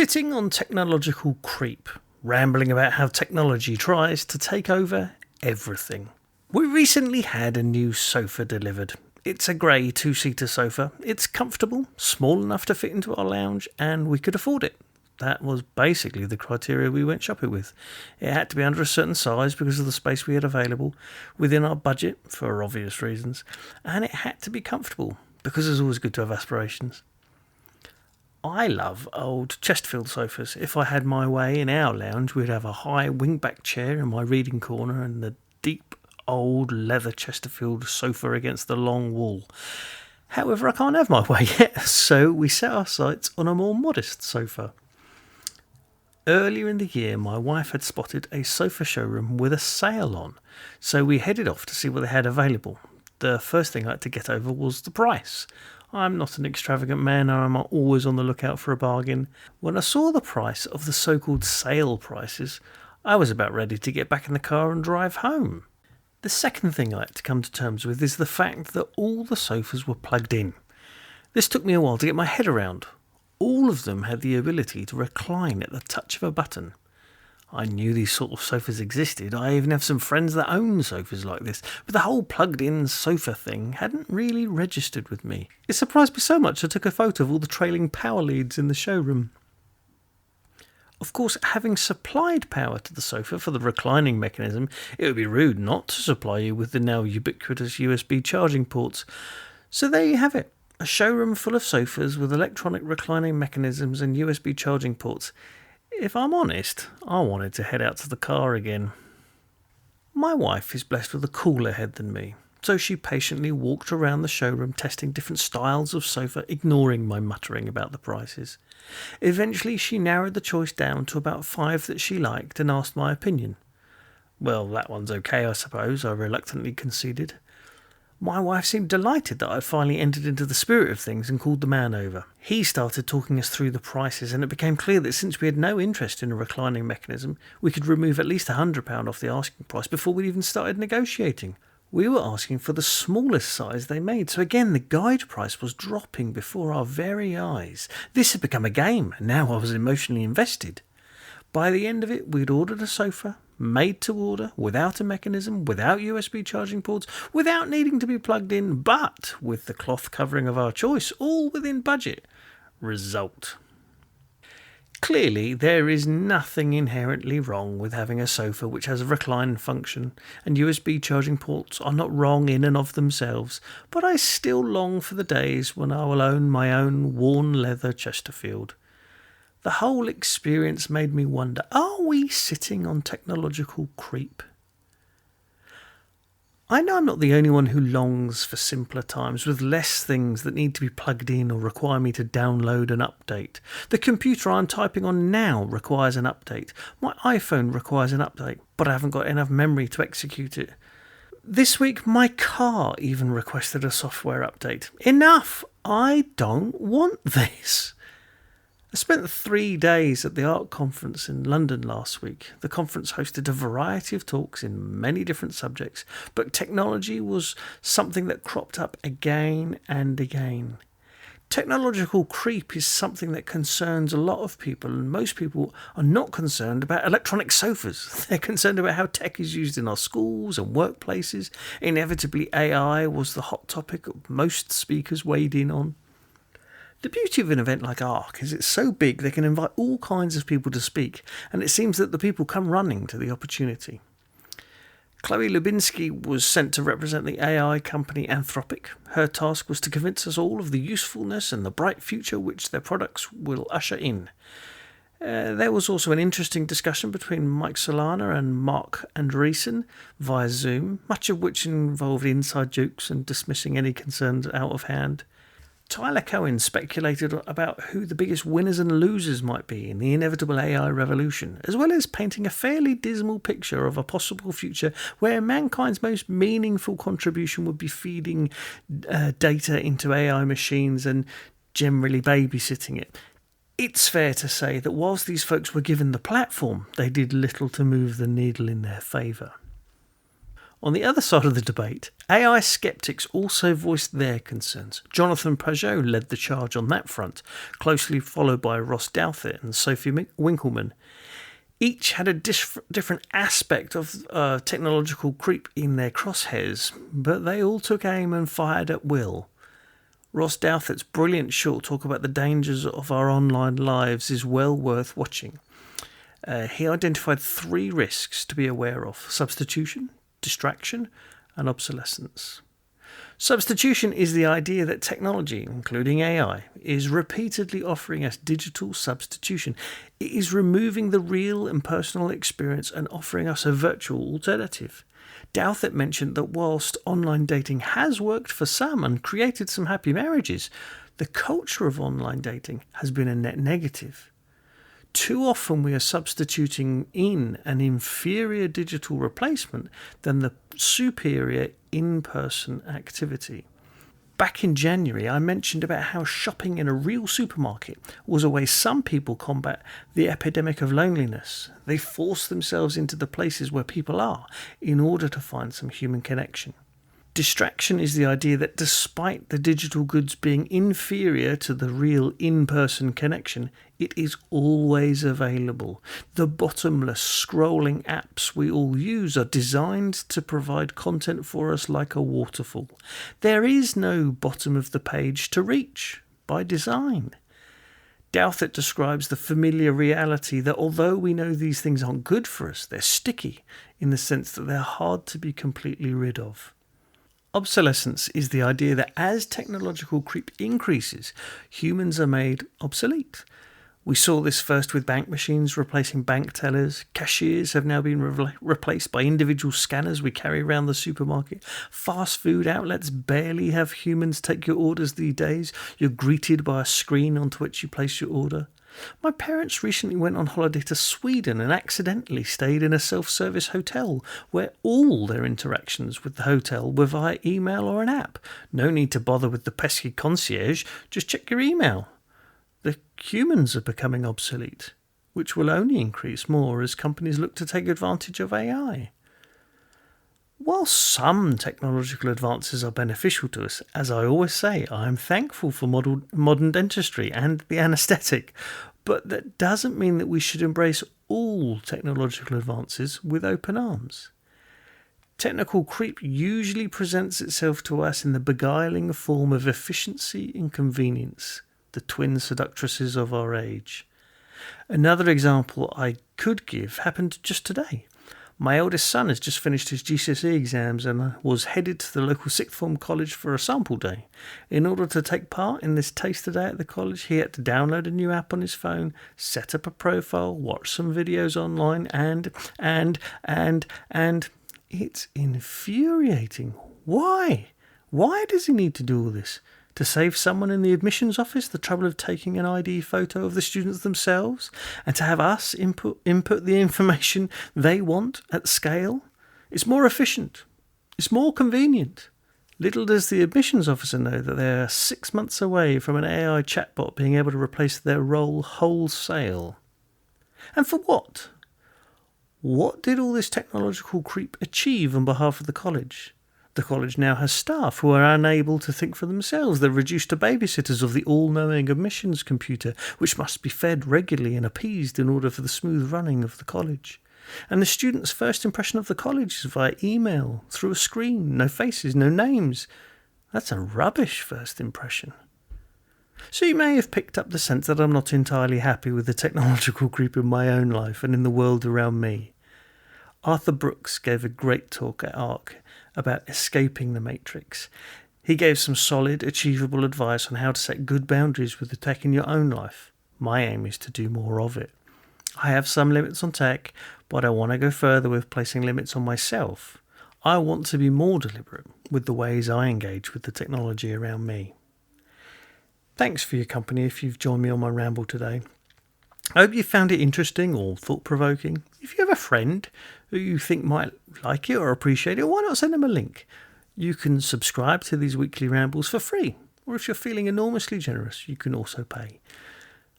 Sitting on technological creep, rambling about how technology tries to take over everything. We recently had a new sofa delivered. It's a grey two-seater sofa. It's comfortable, small enough to fit into our lounge, and we could afford it. That was basically the criteria we went shopping with. It had to be under a certain size because of the space we had available, within our budget for obvious reasons, and it had to be comfortable because it's always good to have aspirations. I love old Chesterfield sofas. If I had my way in our lounge, we'd have a high wing-back chair in my reading corner and the deep old leather Chesterfield sofa against the long wall. However, I can't have my way yet, so we set our sights on a more modest sofa. Earlier in the year, my wife had spotted a sofa showroom with a sale on, so we headed off to see what they had available. The first thing I had to get over was the price. I'm not an extravagant man, and I'm always on the lookout for a bargain. When I saw the price of the so-called sale prices, I was about ready to get back in the car and drive home. The second thing I had to come to terms with is the fact that all the sofas were plugged in. This took me a while to get my head around. All of them had the ability to recline at the touch of a button. I knew these sort of sofas existed. I even have some friends that own sofas like this, but the whole plugged-in sofa thing hadn't really registered with me. It surprised me so much I took a photo of all the trailing power leads in the showroom. Of course, having supplied power to the sofa for the reclining mechanism, it would be rude not to supply you with the now ubiquitous USB charging ports. So there you have it, a showroom full of sofas with electronic reclining mechanisms and USB charging ports. If I'm honest, I wanted to head out to the car again. My wife is blessed with a cooler head than me, so she patiently walked around the showroom testing different styles of sofa, ignoring my muttering about the prices. Eventually she narrowed the choice down to about 5 that she liked and asked my opinion. Well, that one's okay, I suppose, I reluctantly conceded. My wife seemed delighted that I'd finally entered into the spirit of things and called the man over. He started talking us through the prices, and it became clear that since we had no interest in a reclining mechanism, we could remove at least £100 off the asking price before we'd even started negotiating. We were asking for the smallest size they made, so again the guide price was dropping before our very eyes. This had become a game, and now I was emotionally invested. By the end of it, we'd ordered a sofa, made to order, without a mechanism, without USB charging ports, without needing to be plugged in, but with the cloth covering of our choice, all within budget. Result. Clearly, there is nothing inherently wrong with having a sofa which has a recline function, and USB charging ports are not wrong in and of themselves, but I still long for the days when I will own my own worn leather Chesterfield. The whole experience made me wonder, are we sitting on technological creep? I know I'm not the only one who longs for simpler times with less things that need to be plugged in or require me to download and update. The computer I'm typing on now requires an update. My iPhone requires an update, but I haven't got enough memory to execute it. This week, my car even requested a software update. Enough! I don't want this. I spent 3 days at the art conference in London last week. The conference hosted a variety of talks in many different subjects, but technology was something that cropped up again and again. Technological creep is something that concerns a lot of people, and most people are not concerned about electronic sofas. They're concerned about how tech is used in our schools and workplaces. Inevitably, AI was the hot topic most speakers weighed in on. The beauty of an event like ARC is it's so big they can invite all kinds of people to speak, and it seems that the people come running to the opportunity. Chloe Lubinsky was sent to represent the AI company Anthropic. Her task was to convince us all of the usefulness and the bright future which their products will usher in. There was also an interesting discussion between Mike Solana and Mark Andreessen via Zoom, much of which involved inside jokes and dismissing any concerns out of hand. Tyler Cohen speculated about who the biggest winners and losers might be in the inevitable AI revolution, as well as painting a fairly dismal picture of a possible future where mankind's most meaningful contribution would be feeding data into AI machines and generally babysitting it. It's fair to say that whilst these folks were given the platform, they did little to move the needle in their favour. On the other side of the debate, AI skeptics also voiced their concerns. Jonathan Pajot led the charge on that front, closely followed by Ross Douthat and Sophie Winkleman. Each had a different aspect of technological creep in their crosshairs, but they all took aim and fired at will. Ross Douthat's brilliant short talk about the dangers of our online lives is well worth watching. He identified 3 risks to be aware of: substitution, distraction, and obsolescence. Substitution is the idea that technology, including AI, is repeatedly offering us digital substitution. It is removing the real and personal experience and offering us a virtual alternative. Douthat mentioned that whilst online dating has worked for some and created some happy marriages, the culture of online dating has been a net negative. Too often we are substituting in an inferior digital replacement than the superior in-person activity. Back in January, I mentioned about how shopping in a real supermarket was a way some people combat the epidemic of loneliness. They force themselves into the places where people are in order to find some human connection. Distraction is the idea that despite the digital goods being inferior to the real in-person connection, it is always available. The bottomless scrolling apps we all use are designed to provide content for us like a waterfall. There is no bottom of the page to reach by design. Douthat describes the familiar reality that although we know these things aren't good for us, they're sticky in the sense that they're hard to be completely rid of. Obsolescence is the idea that as technological creep increases, humans are made obsolete. We saw this first with bank machines replacing bank tellers. Cashiers have now been replaced by individual scanners we carry around the supermarket. Fast food outlets barely have humans take your orders these days. You're greeted by a screen onto which you place your order. My parents recently went on holiday to Sweden and accidentally stayed in a self-service hotel where all their interactions with the hotel were via email or an app. No need to bother with the pesky concierge, just check your email. The humans are becoming obsolete, which will only increase more as companies look to take advantage of AI. While some technological advances are beneficial to us, as I always say, I am thankful for modern dentistry and the anaesthetic, but that doesn't mean that we should embrace all technological advances with open arms. Technical creep usually presents itself to us in the beguiling form of efficiency and convenience, the twin seductresses of our age. Another example I could give happened just today. My eldest son has just finished his GCSE exams and was headed to the local sixth form college for a sample day. In order to take part in this taster day at the college, he had to download a new app on his phone, set up a profile, watch some videos online, and it's infuriating. Why? Why does he need to do all this? To save someone in the admissions office the trouble of taking an ID photo of the students themselves, and to have us input the information they want at scale? It's more efficient. It's more convenient. Little does the admissions officer know that they are 6 months away from an AI chatbot being able to replace their role wholesale. And for what? What did all this technological creep achieve on behalf of the college? The college now has staff who are unable to think for themselves. They're reduced to babysitters of the all-knowing admissions computer, which must be fed regularly and appeased in order for the smooth running of the college. And the student's first impression of the college is via email, through a screen, no faces, no names. That's a rubbish first impression. So you may have picked up the sense that I'm not entirely happy with the technological creep in my own life and in the world around me. Arthur Brooks gave a great talk at ARC about escaping the matrix. He gave some solid, achievable advice on how to set good boundaries with the tech in your own life. My aim is to do more of it. I have some limits on tech, but I want to go further with placing limits on myself. I want to be more deliberate with the ways I engage with the technology around me. Thanks for your company if you've joined me on my ramble today. I hope you found it interesting or thought-provoking. If you have a friend who you think might like it or appreciate it, why not send them a link? You can subscribe to these weekly rambles for free, or if you're feeling enormously generous, you can also pay.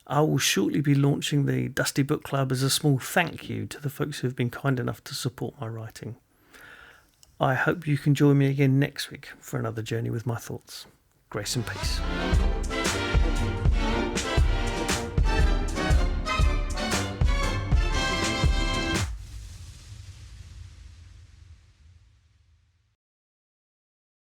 I will shortly be launching the Dusty Book Club as a small thank you to the folks who have been kind enough to support my writing. I hope you can join me again next week for another journey with my thoughts. Grace and peace.